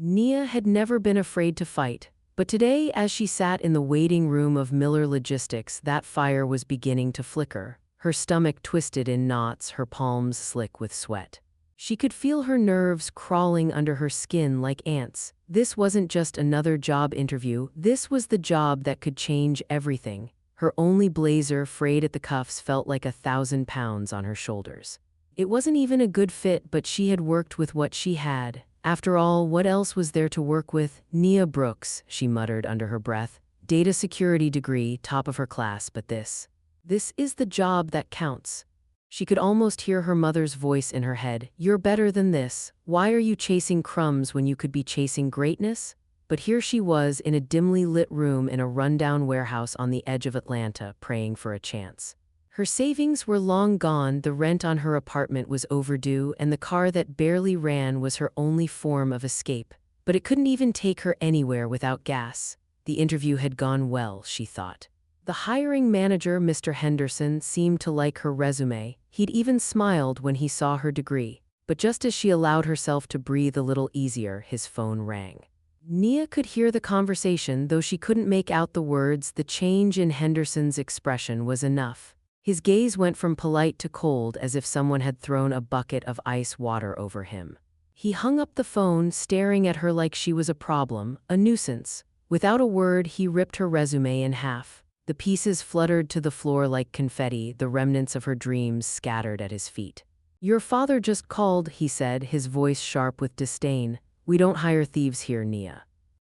Nia had never been afraid to fight, but today, as she sat in the waiting room of Miller Logistics, that fire was beginning to flicker. Her stomach twisted in knots, her palms slick with sweat. She could feel her nerves crawling under her skin like ants. This wasn't just another job interview, this was the job that could change everything. Her only blazer, frayed at the cuffs, felt like 1,000 pounds on her shoulders. It wasn't even a good fit, but she had worked with what she had. After all, what else was there to work with? Nia Brooks, she muttered under her breath. Data security degree, top of her class, but this is the job that counts. She could almost hear her mother's voice in her head. You're better than this. Why are you chasing crumbs when you could be chasing greatness? But here she was in a dimly lit room in a rundown warehouse on the edge of Atlanta, praying for a chance. Her savings were long gone, the rent on her apartment was overdue, and the car that barely ran was her only form of escape. But it couldn't even take her anywhere without gas. The interview had gone well, she thought. The hiring manager, Mr. Henderson, seemed to like her resume. He'd even smiled when he saw her degree. But just as she allowed herself to breathe a little easier, his phone rang. Nia could hear the conversation, though she couldn't make out the words. The change in Henderson's expression was enough. His gaze went from polite to cold, as if someone had thrown a bucket of ice water over him. He hung up the phone, staring at her like she was a problem, a nuisance. Without a word, he ripped her resume in half. The pieces fluttered to the floor like confetti, the remnants of her dreams scattered at his feet. Your father just called, he said, his voice sharp with disdain. We don't hire thieves here, Nia.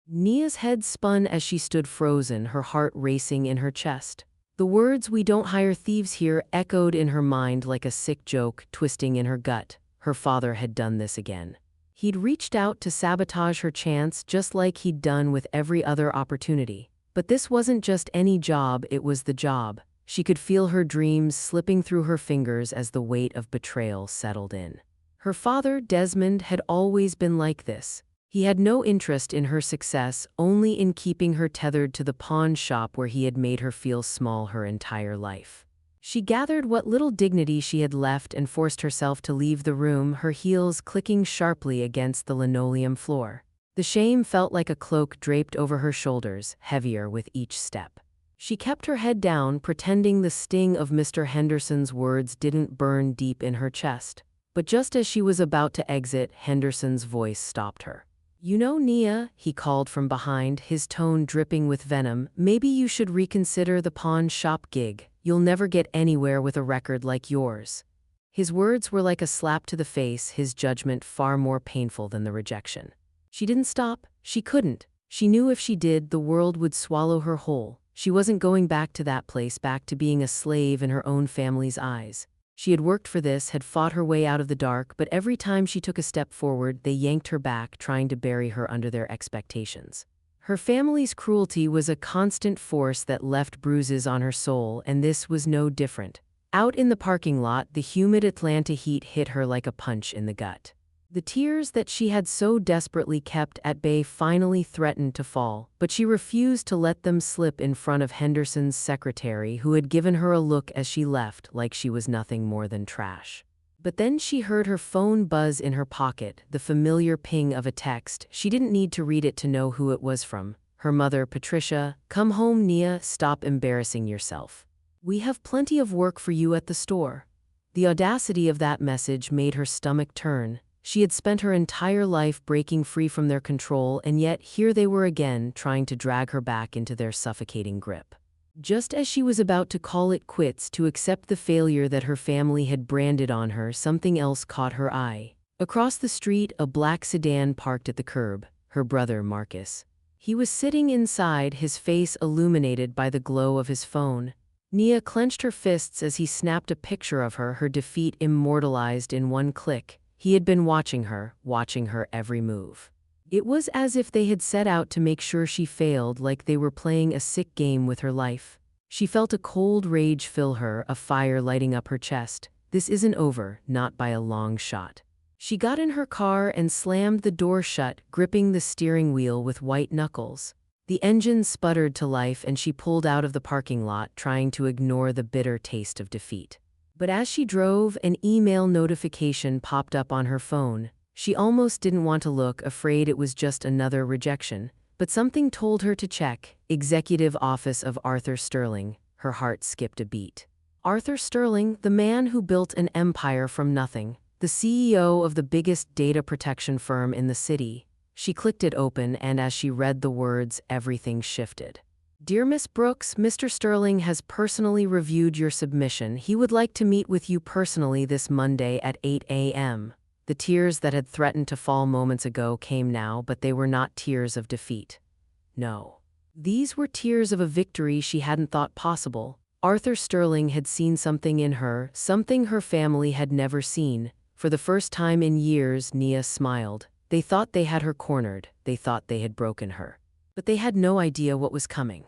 Nia's head spun as she stood frozen, her heart racing in her chest. The words, we don't hire thieves here, echoed in her mind like a sick joke, twisting in her gut. Her father had done this again. He'd reached out to sabotage her chance, just like he'd done with every other opportunity. But this wasn't just any job, it was the job. She could feel her dreams slipping through her fingers as the weight of betrayal settled in. Her father, Desmond, had always been like this. He had no interest in her success, only in keeping her tethered to the pawn shop where he had made her feel small her entire life. She gathered what little dignity she had left and forced herself to leave the room, her heels clicking sharply against the linoleum floor. The shame felt like a cloak draped over her shoulders, heavier with each step. She kept her head down, pretending the sting of Mr. Henderson's words didn't burn deep in her chest. But just as she was about to exit, Henderson's voice stopped her. You know, Nia, he called from behind, his tone dripping with venom, maybe you should reconsider the pawn shop gig. You'll never get anywhere with a record like yours. His words were like a slap to the face, his judgment far more painful than the rejection. She didn't stop. She couldn't. She knew if she did, the world would swallow her whole. She wasn't going back to that place, back to being a slave in her own family's eyes. She had worked for this, had fought her way out of the dark, but every time she took a step forward, they yanked her back, trying to bury her under their expectations. Her family's cruelty was a constant force that left bruises on her soul, and this was no different. Out in the parking lot, the humid Atlanta heat hit her like a punch in the gut. The tears that she had so desperately kept at bay finally threatened to fall, but she refused to let them slip in front of Henderson's secretary, who had given her a look as she left like she was nothing more than trash. But then she heard her phone buzz in her pocket, the familiar ping of a text. She didn't need to read it to know who it was from. Her mother, Patricia. Come home, Nia, stop embarrassing yourself. We have plenty of work for you at the store. The audacity of that message made her stomach turn. She had spent her entire life breaking free from their control, and yet here they were again, trying to drag her back into their suffocating grip. Just as she was about to call it quits, to accept the failure that her family had branded on her, something else caught her eye. Across the street, a black sedan parked at the curb. Her brother, Marcus. He was sitting inside, his face illuminated by the glow of his phone. Nia clenched her fists as he snapped a picture of her, her defeat immortalized in one click. He had been watching her every move. It was as if they had set out to make sure she failed, like they were playing a sick game with her life. She felt a cold rage fill her, a fire lighting up her chest. This isn't over, not by a long shot. She got in her car and slammed the door shut, gripping the steering wheel with white knuckles. The engine sputtered to life and she pulled out of the parking lot, trying to ignore the bitter taste of defeat. But as she drove, an email notification popped up on her phone. She almost didn't want to look, afraid it was just another rejection. But something told her to check. Executive Office of Arthur Sterling. Her heart skipped a beat. Arthur Sterling, the man who built an empire from nothing. The CEO of the biggest data protection firm in the city. She clicked it open, and as she read the words, everything shifted. Dear Miss Brooks, Mr. Sterling has personally reviewed your submission. He would like to meet with you personally this Monday at 8 a.m. The tears that had threatened to fall moments ago came now, but they were not tears of defeat. No. These were tears of a victory she hadn't thought possible. Arthur Sterling had seen something in her, something her family had never seen. For the first time in years, Nia smiled. They thought they had her cornered. They thought they had broken her. But they had no idea what was coming.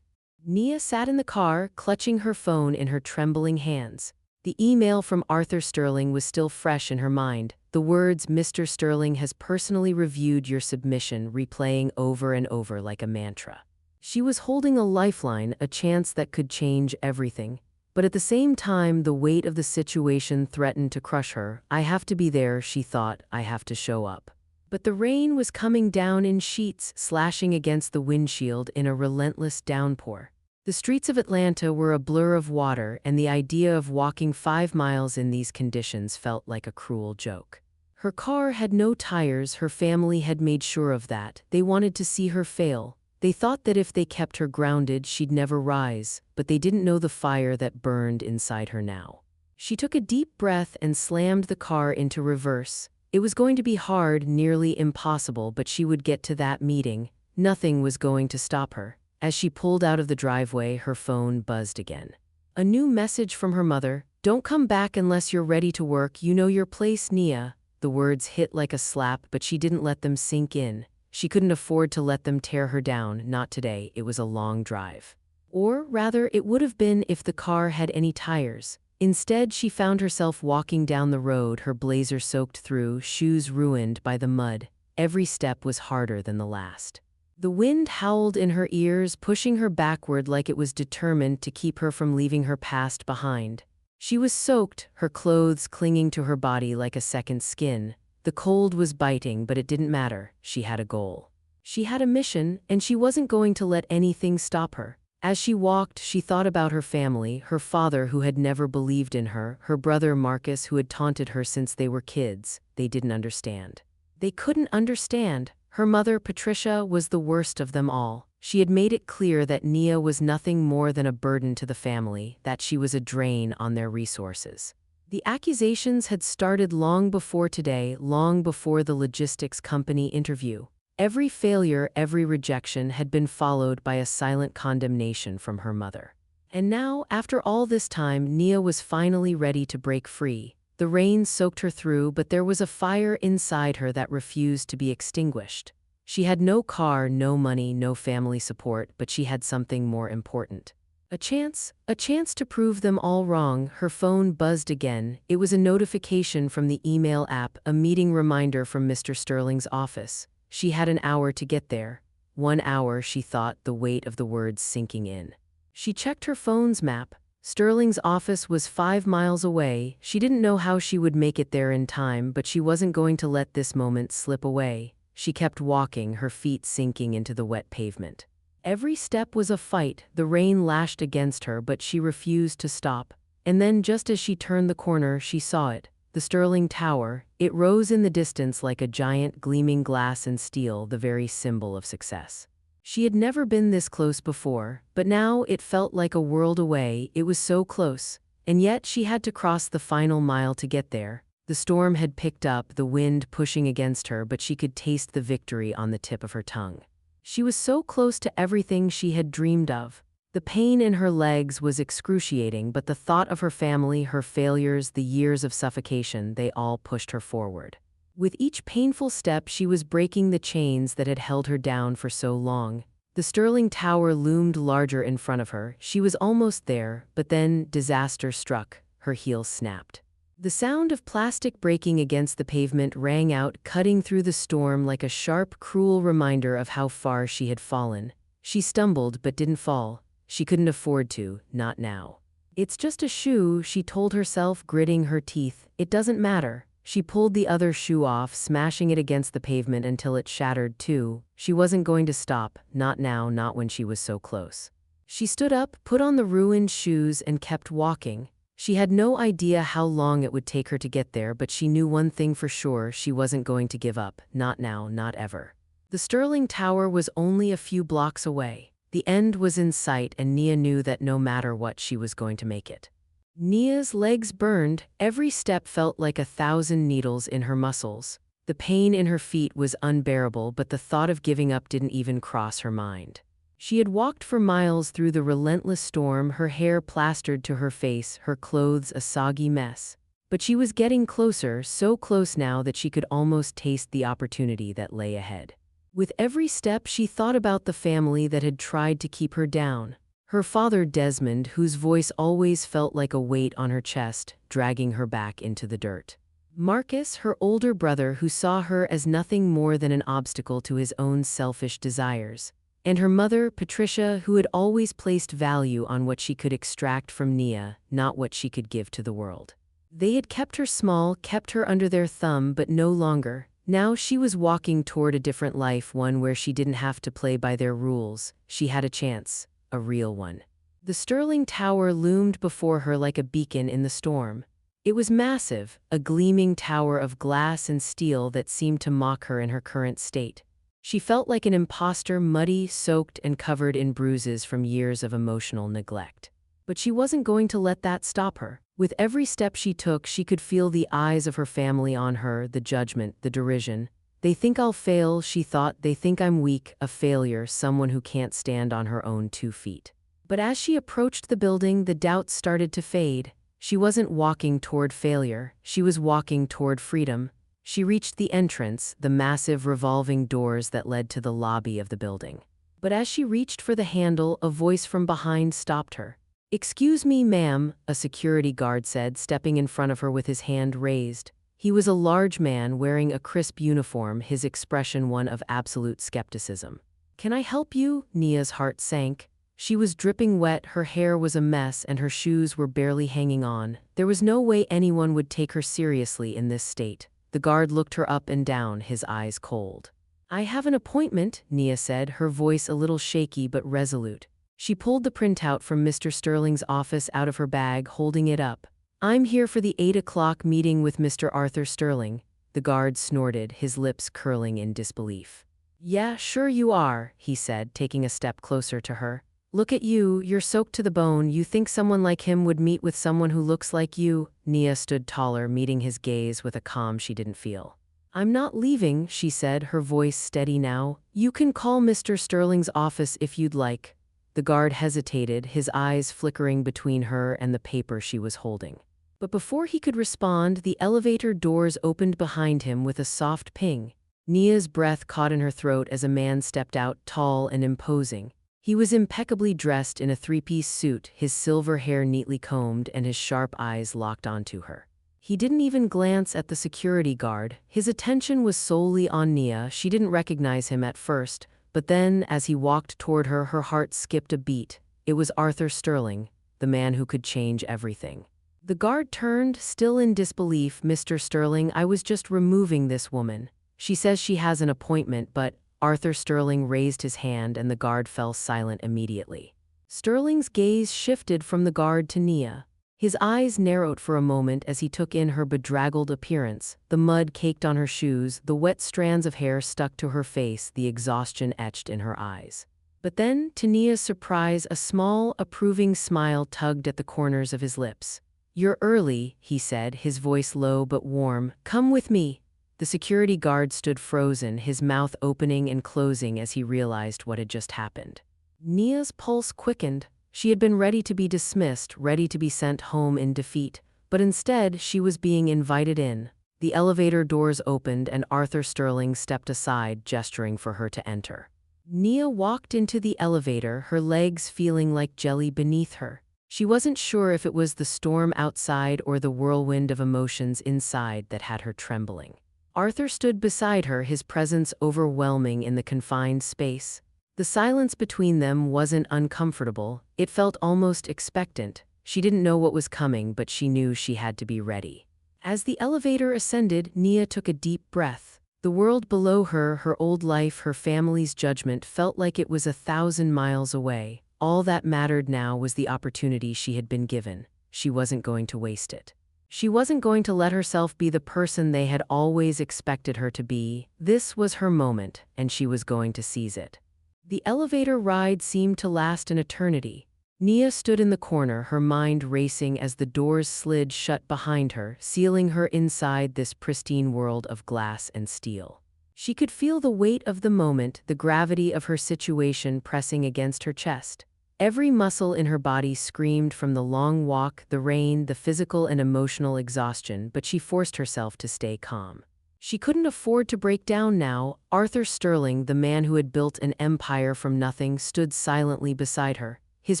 Nia sat in the car, clutching her phone in her trembling hands. The email from Arthur Sterling was still fresh in her mind. The words, Mr. Sterling has personally reviewed your submission, replaying over and over like a mantra. She was holding a lifeline, a chance that could change everything. But at the same time, the weight of the situation threatened to crush her. I have to be there, she thought. I have to show up. But the rain was coming down in sheets, slashing against the windshield in a relentless downpour. The streets of Atlanta were a blur of water, and the idea of walking 5 miles in these conditions felt like a cruel joke. Her car had no tires. Her family had made sure of that. They wanted to see her fail. They thought that if they kept her grounded, she'd never rise, but they didn't know the fire that burned inside her now. She took a deep breath and slammed the car into reverse. It was going to be hard, nearly impossible, but she would get to that meeting. Nothing was going to stop her. As she pulled out of the driveway, her phone buzzed again. A new message from her mother. Don't come back unless you're ready to work. You know your place, Nia. The words hit like a slap, but she didn't let them sink in. She couldn't afford to let them tear her down. Not today. It was a long drive. Or, rather, it would have been if the car had any tires. Instead, she found herself walking down the road, her blazer soaked through, shoes ruined by the mud. Every step was harder than the last. The wind howled in her ears, pushing her backward like it was determined to keep her from leaving her past behind. She was soaked, her clothes clinging to her body like a second skin. The cold was biting, but it didn't matter. She had a goal. She had a mission, and she wasn't going to let anything stop her. As she walked, she thought about her family, her father who had never believed in her brother Marcus who had taunted her since they were kids. They didn't understand. They couldn't understand. Her mother, Patricia, was the worst of them all. She had made it clear that Nia was nothing more than a burden to the family, that she was a drain on their resources. The accusations had started long before today, long before the logistics company interview. Every failure, every rejection had been followed by a silent condemnation from her mother. And now, after all this time, Nia was finally ready to break free. The rain soaked her through, but there was a fire inside her that refused to be extinguished. She had no car, no money, no family support, but she had something more important. A chance to prove them all wrong. Her phone buzzed again. It was a notification from the email app, a meeting reminder from Mr. Sterling's office. She had an hour to get there. 1 hour, she thought, the weight of the words sinking in. She checked her phone's map. Sterling's office was 5 miles away. She didn't know how she would make it there in time, but she wasn't going to let this moment slip away. She kept walking, her feet sinking into the wet pavement. Every step was a fight. The rain lashed against her, but she refused to stop. And then, just as she turned the corner, she saw it. The Sterling Tower. It rose in the distance like a giant gleaming glass and steel, the very symbol of success. She had never been this close before, but now it felt like a world away. It was so close. And yet she had to cross the final mile to get there. The storm had picked up, the wind pushing against her, but she could taste the victory on the tip of her tongue. She was so close to everything she had dreamed of. The pain in her legs was excruciating, but the thought of her family, her failures, the years of suffocation, they all pushed her forward. With each painful step, she was breaking the chains that had held her down for so long. The Sterling Tower loomed larger in front of her. She was almost there, but then disaster struck. Her heels snapped. The sound of plastic breaking against the pavement rang out, cutting through the storm like a sharp, cruel reminder of how far she had fallen. She stumbled but didn't fall. She couldn't afford to, not now. It's just a shoe, she told herself, gritting her teeth. It doesn't matter. She pulled the other shoe off, smashing it against the pavement until it shattered too. She wasn't going to stop, not now, not when she was so close. She stood up, put on the ruined shoes, and kept walking. She had no idea how long it would take her to get there, but she knew one thing for sure: she wasn't going to give up, not now, not ever. The Sterling Tower was only a few blocks away. The end was in sight, and Nia knew that no matter what, she was going to make it. Nia's legs burned. Every step felt like 1,000 needles in her muscles. The pain in her feet was unbearable, but the thought of giving up didn't even cross her mind. She had walked for miles through the relentless storm, her hair plastered to her face, her clothes a soggy mess. But she was getting closer, so close now that she could almost taste the opportunity that lay ahead. With every step, she thought about the family that had tried to keep her down. Her father Desmond, whose voice always felt like a weight on her chest, dragging her back into the dirt. Marcus, her older brother, who saw her as nothing more than an obstacle to his own selfish desires. And her mother, Patricia, who had always placed value on what she could extract from Nia, not what she could give to the world. They had kept her small, kept her under their thumb, but no longer. Now she was walking toward a different life, one where she didn't have to play by their rules. She had a chance, a real one. The Sterling Tower loomed before her like a beacon in the storm. It was massive, a gleaming tower of glass and steel that seemed to mock her in her current state. She felt like an imposter, muddy, soaked, and covered in bruises from years of emotional neglect. But she wasn't going to let that stop her. With every step she took, she could feel the eyes of her family on her, the judgment, the derision. They think I'll fail, she thought. They think I'm weak, a failure, someone who can't stand on her own 2 feet. But as she approached the building, the doubts started to fade. She wasn't walking toward failure, she was walking toward freedom. She reached the entrance, the massive revolving doors that led to the lobby of the building. But as she reached for the handle, a voice from behind stopped her. "Excuse me, ma'am," a security guard said, stepping in front of her with his hand raised. He was a large man wearing a crisp uniform, his expression one of absolute skepticism. "Can I help you?" Nia's heart sank. She was dripping wet, her hair was a mess, and her shoes were barely hanging on. There was no way anyone would take her seriously in this state. The guard looked her up and down, his eyes cold. "I have an appointment," Nia said, her voice a little shaky but resolute. She pulled the printout from Mr. Sterling's office out of her bag, holding it up. "I'm here for the 8 o'clock meeting with Mr. Arthur Sterling." The guard snorted, his lips curling in disbelief. "Yeah, sure you are," he said, taking a step closer to her. "Look at you, you're soaked to the bone. You think someone like him would meet with someone who looks like you?" Nia stood taller, meeting his gaze with a calm she didn't feel. "I'm not leaving," she said, her voice steady now. "You can call Mr. Sterling's office if you'd like." The guard hesitated, his eyes flickering between her and the paper she was holding. But before he could respond, the elevator doors opened behind him with a soft ping. Nia's breath caught in her throat as a man stepped out, tall and imposing. He was impeccably dressed in a 3-piece suit, his silver hair neatly combed and his sharp eyes locked onto her. He didn't even glance at the security guard. His attention was solely on Nia. She didn't recognize him at first, but then, as he walked toward her, her heart skipped a beat. It was Arthur Sterling, the man who could change everything. The guard turned, still in disbelief. "Mr. Sterling, I was just removing this woman. She says she has an appointment, but—" Arthur Sterling raised his hand and the guard fell silent immediately. Sterling's gaze shifted from the guard to Nia. His eyes narrowed for a moment as he took in her bedraggled appearance, the mud caked on her shoes, the wet strands of hair stuck to her face, the exhaustion etched in her eyes. But then, to Nia's surprise, a small, approving smile tugged at the corners of his lips. "You're early," he said, his voice low but warm. "Come with me." The security guard stood frozen, his mouth opening and closing as he realized what had just happened. Nia's pulse quickened. She had been ready to be dismissed, ready to be sent home in defeat, but instead she was being invited in. The elevator doors opened and Arthur Sterling stepped aside, gesturing for her to enter. Nia walked into the elevator, her legs feeling like jelly beneath her. She wasn't sure if it was the storm outside or the whirlwind of emotions inside that had her trembling. Arthur stood beside her, his presence overwhelming in the confined space. The silence between them wasn't uncomfortable, it felt almost expectant. She didn't know what was coming, but she knew she had to be ready. As the elevator ascended, Nia took a deep breath. The world below her, her old life, her family's judgment felt like it was 1,000 miles away. All that mattered now was the opportunity she had been given. She wasn't going to waste it. She wasn't going to let herself be the person they had always expected her to be. This was her moment, and she was going to seize it. The elevator ride seemed to last an eternity. Nia stood in the corner, her mind racing as the doors slid shut behind her, sealing her inside this pristine world of glass and steel. She could feel the weight of the moment, the gravity of her situation pressing against her chest. Every muscle in her body screamed from the long walk, the rain, the physical and emotional exhaustion, but she forced herself to stay calm. She couldn't afford to break down now. Arthur Sterling, the man who had built an empire from nothing, stood silently beside her. His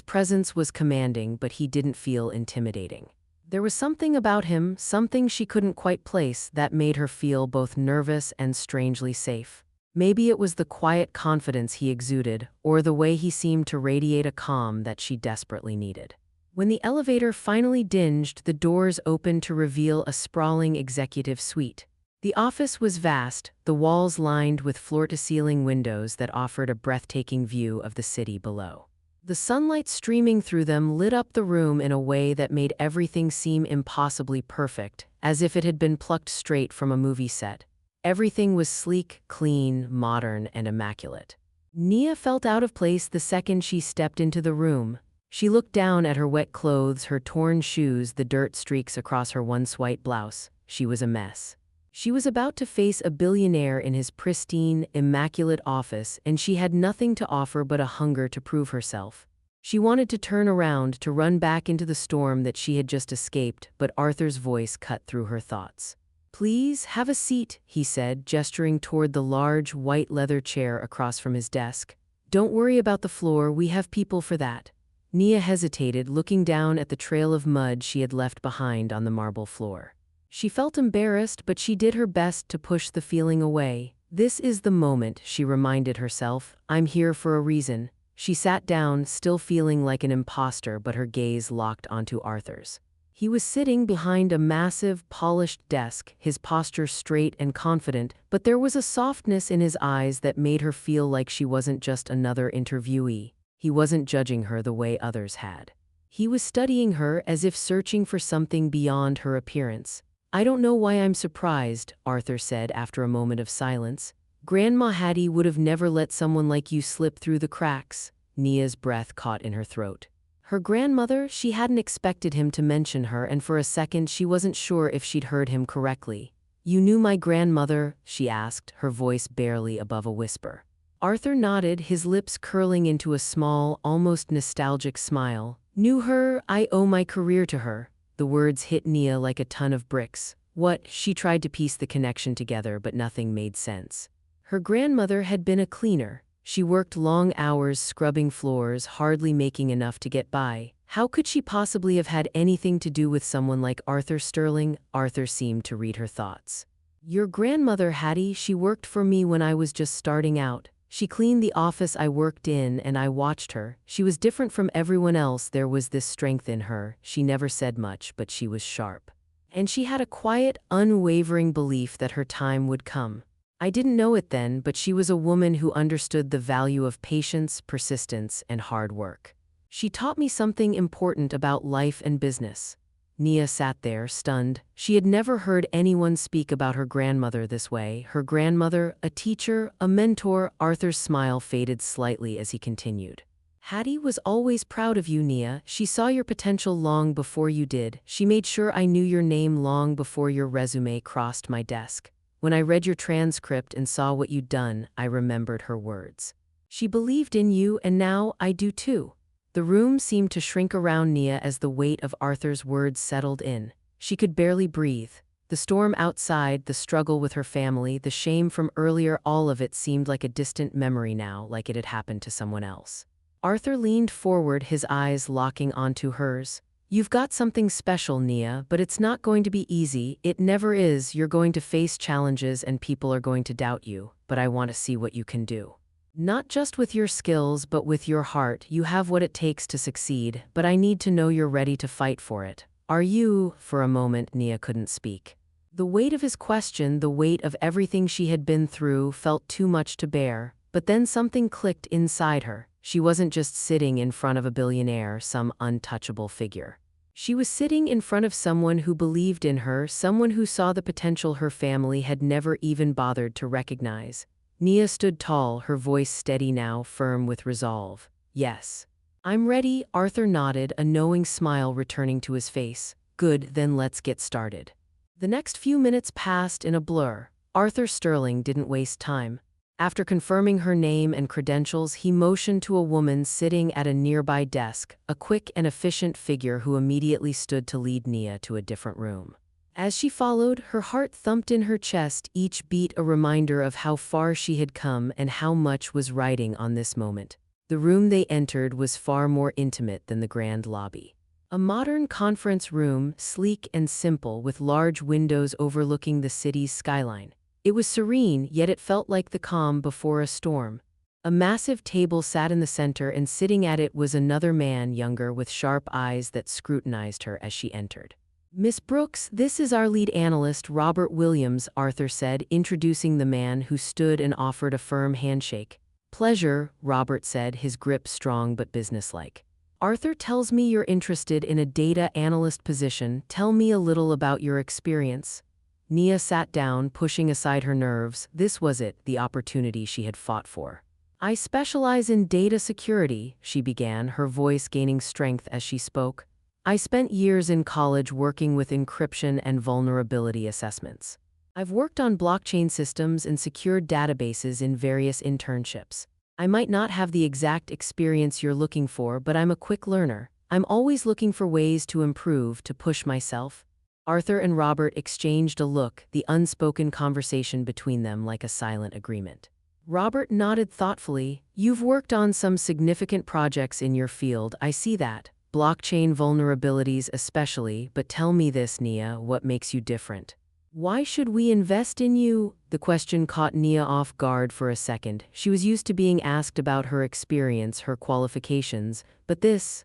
presence was commanding, but he didn't feel intimidating. There was something about him, something she couldn't quite place, that made her feel both nervous and strangely safe. Maybe it was the quiet confidence he exuded, or the way he seemed to radiate a calm that she desperately needed. When the elevator finally dinged, the doors opened to reveal a sprawling executive suite. The office was vast, the walls lined with floor-to-ceiling windows that offered a breathtaking view of the city below. The sunlight streaming through them lit up the room in a way that made everything seem impossibly perfect, as if it had been plucked straight from a movie set. Everything was sleek, clean, modern, and immaculate. Nia felt out of place the second she stepped into the room. She looked down at her wet clothes, her torn shoes, the dirt streaks across her once white blouse. She was a mess. She was about to face a billionaire in his pristine, immaculate office, and she had nothing to offer but a hunger to prove herself. She wanted to turn around, to run back into the storm that she had just escaped, but Arthur's voice cut through her thoughts. "Please, have a seat," he said, gesturing toward the large, white leather chair across from his desk. "Don't worry about the floor, we have people for that." Nia hesitated, looking down at the trail of mud she had left behind on the marble floor. She felt embarrassed, but she did her best to push the feeling away. "This is the moment," she reminded herself. "I'm here for a reason." She sat down, still feeling like an imposter, but her gaze locked onto Arthur's. He was sitting behind a massive, polished desk, his posture straight and confident, but there was a softness in his eyes that made her feel like she wasn't just another interviewee. He wasn't judging her the way others had. He was studying her as if searching for something beyond her appearance. "I don't know why I'm surprised," Arthur said after a moment of silence. "Grandma Hattie would have never let someone like you slip through the cracks." Nia's breath caught in her throat. Her grandmother, she hadn't expected him to mention her, and for a second she wasn't sure if she'd heard him correctly. "You knew my grandmother?" she asked, her voice barely above a whisper. Arthur nodded, his lips curling into a small, almost nostalgic smile. "Knew her? I owe my career to her." The words hit Nia like a ton of bricks. What? She tried to piece the connection together, but nothing made sense. Her grandmother had been a cleaner. She worked long hours scrubbing floors, hardly making enough to get by. How could she possibly have had anything to do with someone like Arthur Sterling? Arthur seemed to read her thoughts. "Your grandmother, Hattie, she worked for me when I was just starting out. She cleaned the office I worked in, and I watched her. She was different from everyone else. There was this strength in her. She never said much, but she was sharp. And she had a quiet, unwavering belief that her time would come. I didn't know it then, but she was a woman who understood the value of patience, persistence, and hard work. She taught me something important about life and business." Nia sat there, stunned. She had never heard anyone speak about her grandmother this way. Her grandmother, a teacher, a mentor. Arthur's smile faded slightly as he continued. "Hattie was always proud of you, Nia. She saw your potential long before you did. She made sure I knew your name long before your resume crossed my desk. When I read your transcript and saw what you'd done, I remembered her words. She believed in you, and now I do too." The room seemed to shrink around Nia as the weight of Arthur's words settled in. She could barely breathe. The storm outside, the struggle with her family, the shame from earlier, all of it seemed like a distant memory now, like it had happened to someone else. Arthur leaned forward, his eyes locking onto hers. "You've got something special, Nia, but it's not going to be easy. It never is. You're going to face challenges and people are going to doubt you, but I want to see what you can do. Not just with your skills, but with your heart. You have what it takes to succeed, but I need to know you're ready to fight for it." Are you? For a moment, Nia couldn't speak. The weight of his question, the weight of everything she had been through, felt too much to bear. But then something clicked inside her. She wasn't just sitting in front of a billionaire, some untouchable figure. She was sitting in front of someone who believed in her, someone who saw the potential her family had never even bothered to recognize. Nia stood tall, her voice steady now, firm with resolve. Yes. I'm ready, Arthur nodded, a knowing smile returning to his face. Good, then let's get started. The next few minutes passed in a blur. Arthur Sterling didn't waste time. After confirming her name and credentials, he motioned to a woman sitting at a nearby desk, a quick and efficient figure who immediately stood to lead Nia to a different room. As she followed, her heart thumped in her chest, each beat a reminder of how far she had come and how much was riding on this moment. The room they entered was far more intimate than the grand lobby. A modern conference room, sleek and simple, with large windows overlooking the city's skyline. It was serene, yet it felt like the calm before a storm. A massive table sat in the center, and sitting at it was another man, younger, with sharp eyes that scrutinized her as she entered. Miss Brooks, this is our lead analyst, Robert Williams, Arthur said, introducing the man who stood and offered a firm handshake. Pleasure, Robert said, his grip strong but businesslike. Arthur tells me you're interested in a data analyst position. Tell me a little about your experience. Nia sat down, pushing aside her nerves. This was it, the opportunity she had fought for. I specialize in data security, she began, her voice gaining strength as she spoke. I spent years in college working with encryption and vulnerability assessments. I've worked on blockchain systems and secured databases in various internships. I might not have the exact experience you're looking for, but I'm a quick learner. I'm always looking for ways to improve, to push myself. Arthur and Robert exchanged a look, the unspoken conversation between them like a silent agreement. Robert nodded thoughtfully. You've worked on some significant projects in your field, I see that. Blockchain vulnerabilities especially, but tell me this, Nia, what makes you different? Why should we invest in you? The question caught Nia off guard for a second. She was used to being asked about her experience, her qualifications, but this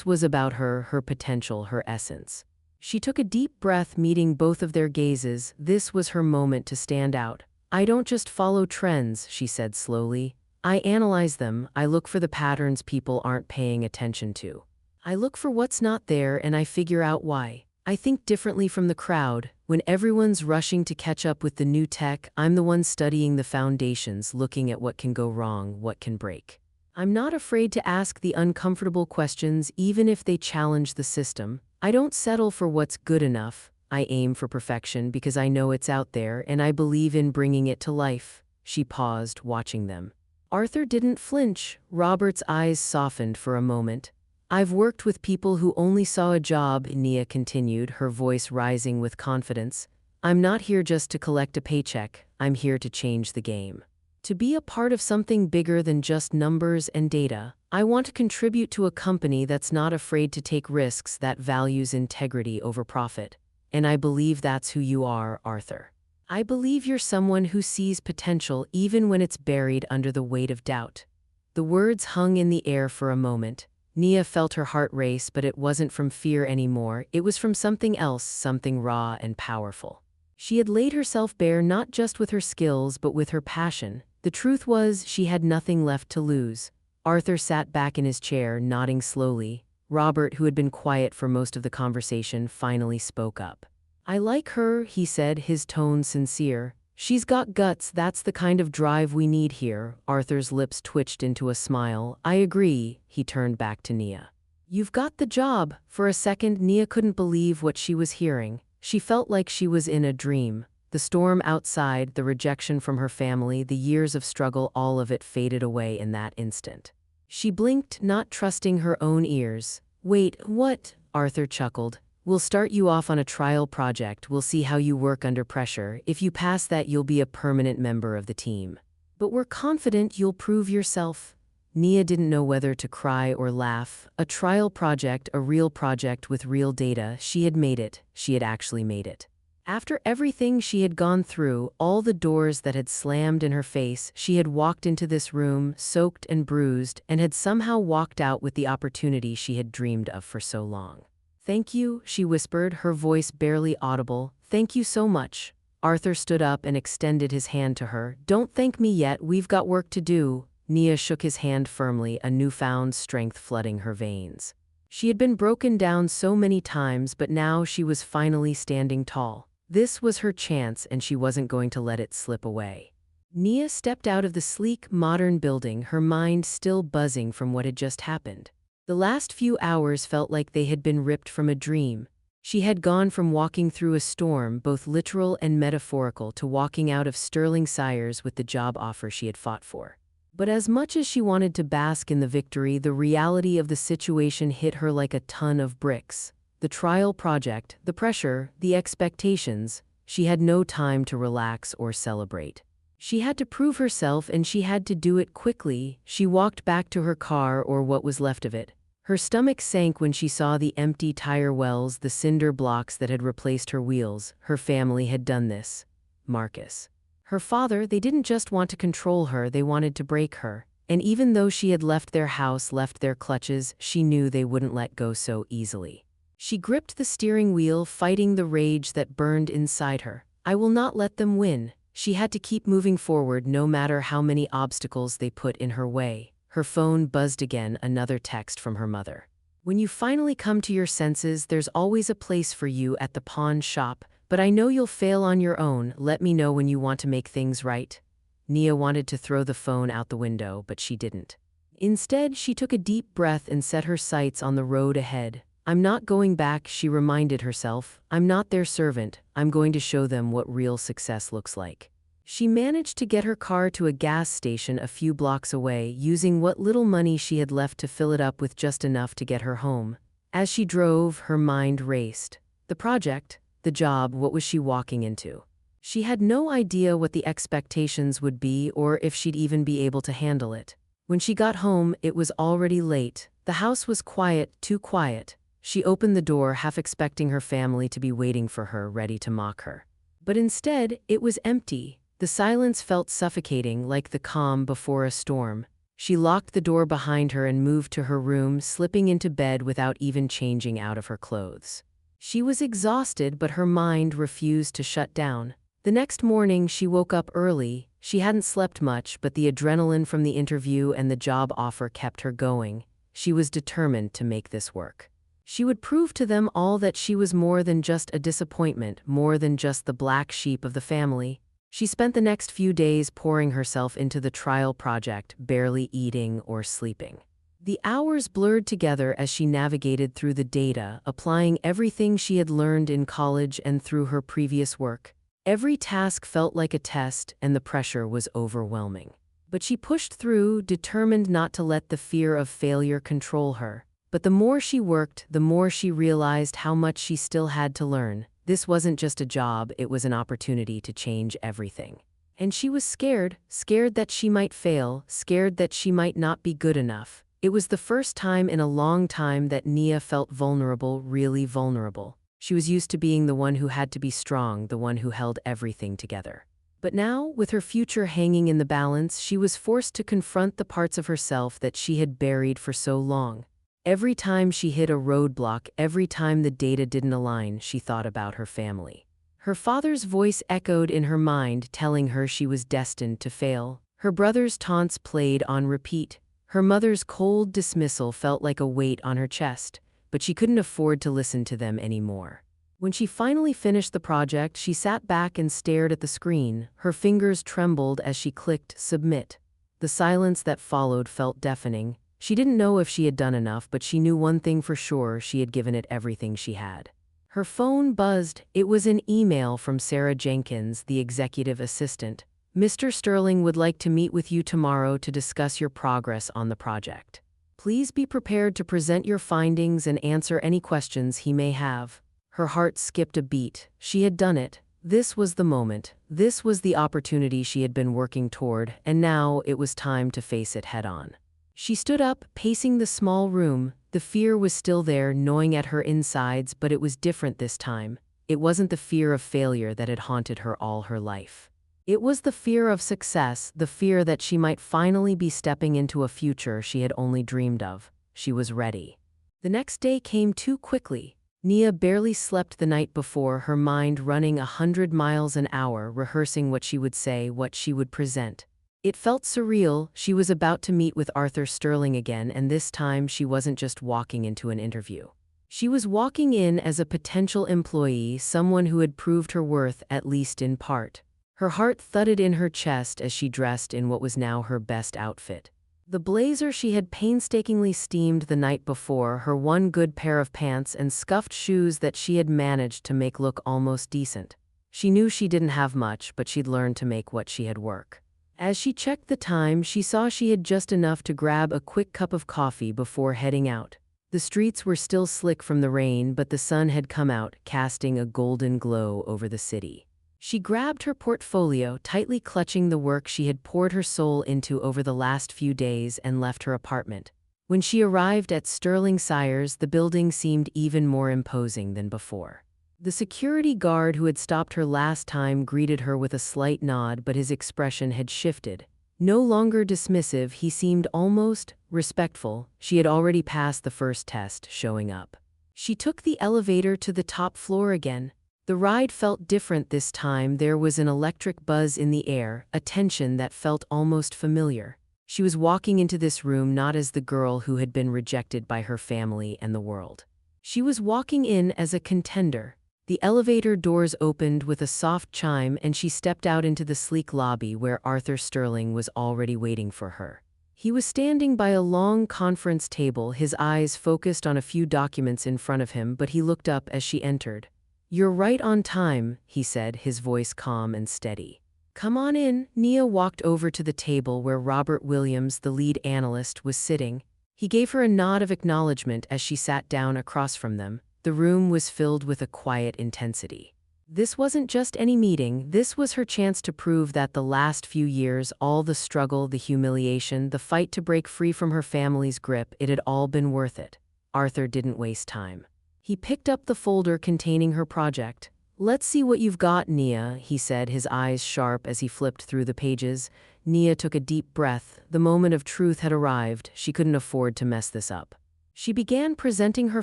was about her potential, her essence. She took a deep breath, meeting both of their gazes. This was her moment to stand out. I don't just follow trends, she said slowly. I analyze them. I look for the patterns people aren't paying attention to. I look for what's not there and I figure out why. I think differently from the crowd. When everyone's rushing to catch up with the new tech, I'm the one studying the foundations, looking at what can go wrong, what can break. I'm not afraid to ask the uncomfortable questions, even if they challenge the system. I don't settle for what's good enough. I aim for perfection because I know it's out there and I believe in bringing it to life. She paused, watching them. Arthur didn't flinch. Robert's eyes softened for a moment. I've worked with people who only saw a job, Nia continued, her voice rising with confidence. I'm not here just to collect a paycheck. I'm here to change the game. To be a part of something bigger than just numbers and data. I want to contribute to a company that's not afraid to take risks, that values integrity over profit. And I believe that's who you are, Arthur. I believe you're someone who sees potential even when it's buried under the weight of doubt. The words hung in the air for a moment. Nia felt her heart race, but it wasn't from fear anymore. It was from something else, something raw and powerful. She had laid herself bare not just with her skills, but with her passion. The truth was, she had nothing left to lose. Arthur sat back in his chair, nodding slowly. Robert, who had been quiet for most of the conversation, finally spoke up. I like her, he said, his tone sincere. She's got guts, that's the kind of drive we need here. Arthur's lips twitched into a smile. I agree, he turned back to Nia. You've got the job. For a second, Nia couldn't believe what she was hearing. She felt like she was in a dream. The storm outside, the rejection from her family, the years of struggle, all of it faded away in that instant. She blinked, not trusting her own ears. Wait, what? Arthur chuckled. We'll start you off on a trial project. We'll see how you work under pressure. If you pass that, you'll be a permanent member of the team. But we're confident you'll prove yourself. Nia didn't know whether to cry or laugh. A trial project, a real project with real data. She had made it. She had actually made it. After everything she had gone through, all the doors that had slammed in her face, she had walked into this room, soaked and bruised, and had somehow walked out with the opportunity she had dreamed of for so long. "Thank you," she whispered, her voice barely audible. "Thank you so much." Arthur stood up and extended his hand to her. "Don't thank me yet, we've got work to do." Nia shook his hand firmly, a newfound strength flooding her veins. She had been broken down so many times, but now she was finally standing tall. This was her chance, and she wasn't going to let it slip away. Nia stepped out of the sleek, modern building, her mind still buzzing from what had just happened. The last few hours felt like they had been ripped from a dream. She had gone from walking through a storm, both literal and metaphorical, to walking out of Sterling Sires with the job offer she had fought for. But as much as she wanted to bask in the victory, the reality of the situation hit her like a ton of bricks. The trial project, the pressure, the expectations. She had no time to relax or celebrate. She had to prove herself, and she had to do it quickly. She walked back to her car, or what was left of it. Her stomach sank when she saw the empty tire wells, the cinder blocks that had replaced her wheels. Her family had done this. Marcus. Her father, they didn't just want to control her, they wanted to break her. And even though she had left their house, left their clutches, she knew they wouldn't let go so easily. She gripped the steering wheel, fighting the rage that burned inside her. I will not let them win. She had to keep moving forward no matter how many obstacles they put in her way. Her phone buzzed again, another text from her mother. When you finally come to your senses, there's always a place for you at the pawn shop. But I know you'll fail on your own. Let me know when you want to make things right. Nia wanted to throw the phone out the window, but she didn't. Instead, she took a deep breath and set her sights on the road ahead. I'm not going back, she reminded herself. I'm not their servant. I'm going to show them what real success looks like. She managed to get her car to a gas station a few blocks away, using what little money she had left to fill it up with just enough to get her home. As she drove, her mind raced. The project, the job, what was she walking into? She had no idea what the expectations would be or if she'd even be able to handle it. When she got home, it was already late. The house was quiet, too quiet. She opened the door, half expecting her family to be waiting for her, ready to mock her. But instead, it was empty. The silence felt suffocating, like the calm before a storm. She locked the door behind her and moved to her room, slipping into bed without even changing out of her clothes. She was exhausted, but her mind refused to shut down. The next morning, she woke up early. She hadn't slept much, but the adrenaline from the interview and the job offer kept her going. She was determined to make this work. She would prove to them all that she was more than just a disappointment, more than just the black sheep of the family. She spent the next few days pouring herself into the trial project, barely eating or sleeping. The hours blurred together as she navigated through the data, applying everything she had learned in college and through her previous work. Every task felt like a test, and the pressure was overwhelming. But she pushed through, determined not to let the fear of failure control her. But the more she worked, the more she realized how much she still had to learn. This wasn't just a job, it was an opportunity to change everything. And she was scared that she might fail, scared that she might not be good enough. It was the first time in a long time that Nia felt vulnerable, really vulnerable. She was used to being the one who had to be strong, the one who held everything together. But now, with her future hanging in the balance, she was forced to confront the parts of herself that she had buried for so long. Every time she hit a roadblock, every time the data didn't align, she thought about her family. Her father's voice echoed in her mind, telling her she was destined to fail. Her brother's taunts played on repeat. Her mother's cold dismissal felt like a weight on her chest, but she couldn't afford to listen to them anymore. When she finally finished the project, she sat back and stared at the screen. Her fingers trembled as she clicked submit. The silence that followed felt deafening. She didn't know if she had done enough, but she knew one thing for sure: she had given it everything she had. Her phone buzzed. It was an email from Sarah Jenkins, the executive assistant. Mr. Sterling would like to meet with you tomorrow to discuss your progress on the project. Please be prepared to present your findings and answer any questions he may have. Her heart skipped a beat. She had done it. This was the moment. This was the opportunity she had been working toward, and now it was time to face it head-on. She stood up, pacing the small room. The fear was still there, gnawing at her insides, but it was different this time. It wasn't the fear of failure that had haunted her all her life. It was the fear of success, the fear that she might finally be stepping into a future she had only dreamed of. She was ready. The next day came too quickly. Nia barely slept the night before, her mind running 100 miles an hour, rehearsing what she would say, what she would present. It felt surreal. She was about to meet with Arthur Sterling again, and this time she wasn't just walking into an interview. She was walking in as a potential employee, someone who had proved her worth, at least in part. Her heart thudded in her chest as she dressed in what was now her best outfit. The blazer she had painstakingly steamed the night before, her one good pair of pants, and scuffed shoes that she had managed to make look almost decent. She knew she didn't have much, but she'd learned to make what she had work. As she checked the time, she saw she had just enough to grab a quick cup of coffee before heading out. The streets were still slick from the rain, but the sun had come out, casting a golden glow over the city. She grabbed her portfolio, tightly clutching the work she had poured her soul into over the last few days, and left her apartment. When she arrived at Sterling Sires, the building seemed even more imposing than before. The security guard who had stopped her last time greeted her with a slight nod, but his expression had shifted. No longer dismissive, he seemed almost respectful. She had already passed the first test, showing up. She took the elevator to the top floor again. The ride felt different this time. There was an electric buzz in the air, a tension that felt almost familiar. She was walking into this room not as the girl who had been rejected by her family and the world. She was walking in as a contender. The elevator doors opened with a soft chime, and she stepped out into the sleek lobby where Arthur Sterling was already waiting for her. He was standing by a long conference table, his eyes focused on a few documents in front of him, but he looked up as she entered. "You're right on time," he said, his voice calm and steady. "Come on in." Nia walked over to the table where Robert Williams, the lead analyst, was sitting. He gave her a nod of acknowledgement as she sat down across from them. The room was filled with a quiet intensity. This wasn't just any meeting, this was her chance to prove that the last few years, all the struggle, the humiliation, the fight to break free from her family's grip, it had all been worth it. Arthur didn't waste time. He picked up the folder containing her project. "Let's see what you've got, Nia," he said, his eyes sharp as he flipped through the pages. Nia took a deep breath. The moment of truth had arrived. She couldn't afford to mess this up. She began presenting her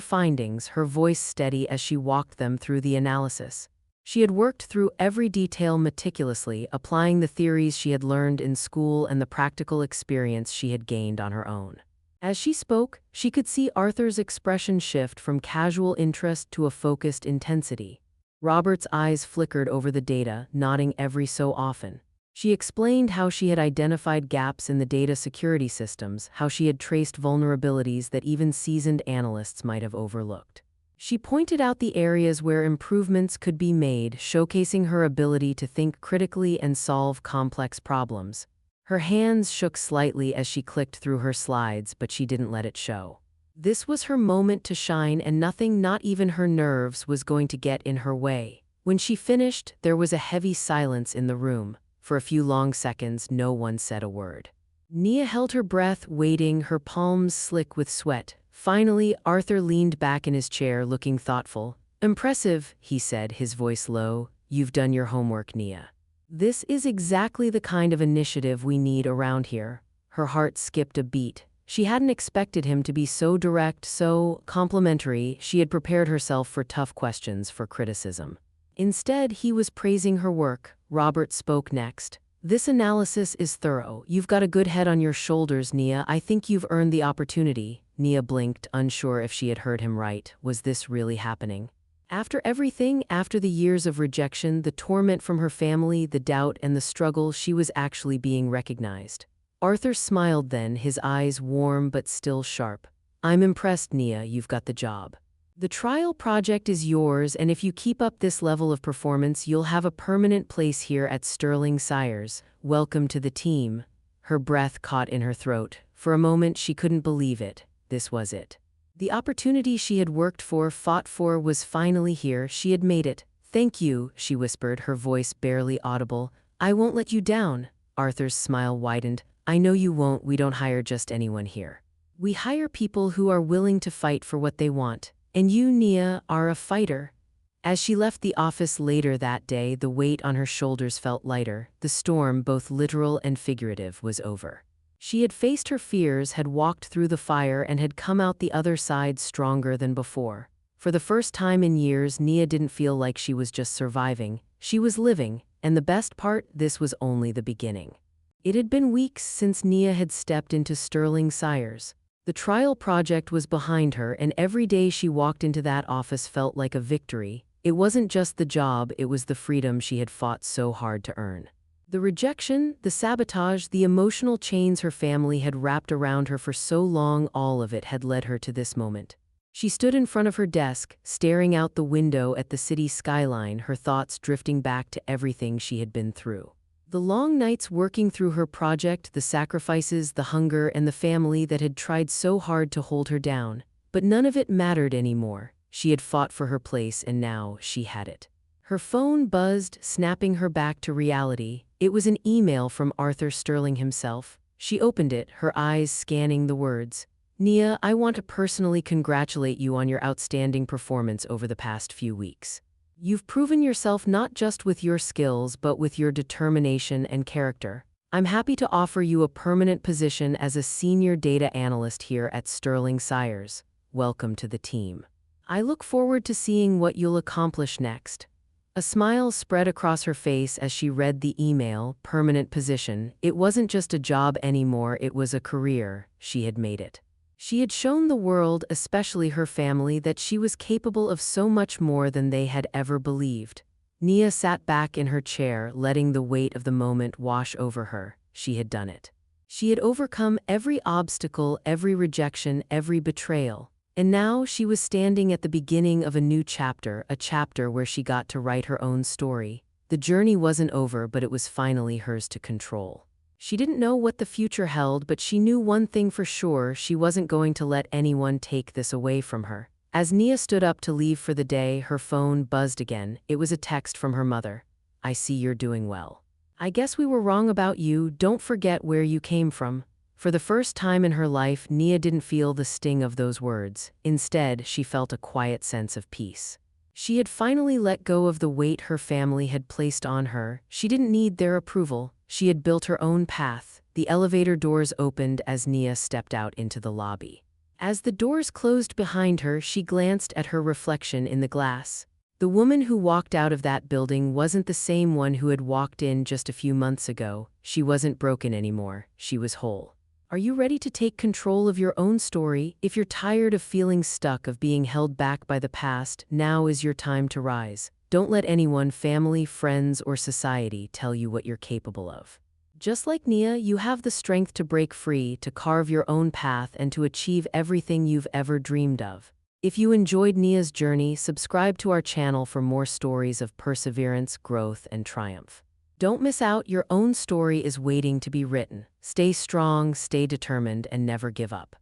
findings, her voice steady as she walked them through the analysis. She had worked through every detail meticulously, applying the theories she had learned in school and the practical experience she had gained on her own. As she spoke, she could see Arthur's expression shift from casual interest to a focused intensity. Robert's eyes flickered over the data, nodding every so often. She explained how she had identified gaps in the data security systems, how she had traced vulnerabilities that even seasoned analysts might have overlooked. She pointed out the areas where improvements could be made, showcasing her ability to think critically and solve complex problems. Her hands shook slightly as she clicked through her slides, but she didn't let it show. This was her moment to shine, and nothing, not even her nerves, was going to get in her way. When she finished, there was a heavy silence in the room. For a few long seconds, no one said a word. Nia held her breath, waiting, her palms slick with sweat. Finally, Arthur leaned back in his chair, looking thoughtful. "Impressive," he said, his voice low. "You've done your homework, Nia. This is exactly the kind of initiative we need around here." Her heart skipped a beat. She hadn't expected him to be so direct, so complimentary. She had prepared herself for tough questions, for criticism. Instead, he was praising her work. Robert spoke next. "This analysis is thorough. You've got a good head on your shoulders, Nia. I think you've earned the opportunity." Nia blinked, unsure if she had heard him right. Was this really happening? After everything, after the years of rejection, the torment from her family, the doubt and the struggle, she was actually being recognized. Arthur smiled then, his eyes warm but still sharp. "I'm impressed, Nia. You've got the job. The trial project is yours, and if you keep up this level of performance, you'll have a permanent place here at Sterling Sires. Welcome to the team." Her breath caught in her throat. For a moment, she couldn't believe it. This was it. The opportunity she had worked for, fought for, was finally here. She had made it. "Thank you," she whispered, her voice barely audible. "I won't let you down." Arthur's smile widened. "I know you won't. We don't hire just anyone here. We hire people who are willing to fight for what they want. And you, Nia, are a fighter." As she left the office later that day, the weight on her shoulders felt lighter. The storm, both literal and figurative, was over. She had faced her fears, had walked through the fire, and had come out the other side stronger than before. For the first time in years, Nia didn't feel like she was just surviving, she was living, and the best part, this was only the beginning. It had been weeks since Nia had stepped into Sterling Sires. The trial project was behind her, and every day she walked into that office felt like a victory. It wasn't just the job, it was the freedom she had fought so hard to earn. The rejection, the sabotage, the emotional chains her family had wrapped around her for so long, all of it had led her to this moment. She stood in front of her desk, staring out the window at the city skyline, her thoughts drifting back to everything she had been through. The long nights working through her project, the sacrifices, the hunger, and the family that had tried so hard to hold her down. But none of it mattered anymore. She had fought for her place, and now she had it. Her phone buzzed, snapping her back to reality. It was an email from Arthur Sterling himself. She opened it, her eyes scanning the words. Nia, I want to personally congratulate you on your outstanding performance over the past few weeks. You've proven yourself not just with your skills, but with your determination and character. I'm happy to offer you a permanent position as a senior data analyst here at Sterling Sires. Welcome to the team. I look forward to seeing what you'll accomplish next. A smile spread across her face as she read the email, permanent position. It wasn't just a job anymore, it was a career. She had made it. She had shown the world, especially her family, that she was capable of so much more than they had ever believed. Nia sat back in her chair, letting the weight of the moment wash over her. She had done it. She had overcome every obstacle, every rejection, every betrayal. And now she was standing at the beginning of a new chapter, a chapter where she got to write her own story. The journey wasn't over, but it was finally hers to control. She didn't know what the future held, but she knew one thing for sure: she wasn't going to let anyone take this away from her. As Nia stood up to leave for the day, her phone buzzed again. It was a text from her mother. I see you're doing well. I guess we were wrong about you. Don't forget where you came from. For the first time in her life, Nia didn't feel the sting of those words. Instead, she felt a quiet sense of peace. She had finally let go of the weight her family had placed on her. She didn't need their approval. She had built her own path. The elevator doors opened as Nia stepped out into the lobby. As the doors closed behind her, she glanced at her reflection in the glass. The woman who walked out of that building wasn't the same one who had walked in just a few months ago. She wasn't broken anymore. She was whole. Are you ready to take control of your own story? If you're tired of feeling stuck, of being held back by the past, now is your time to rise. Don't let anyone, family, friends, or society tell you what you're capable of. Just like Nia, you have the strength to break free, to carve your own path, and to achieve everything you've ever dreamed of. If you enjoyed Nia's journey, subscribe to our channel for more stories of perseverance, growth, and triumph. Don't miss out, your own story is waiting to be written. Stay strong, stay determined, and never give up.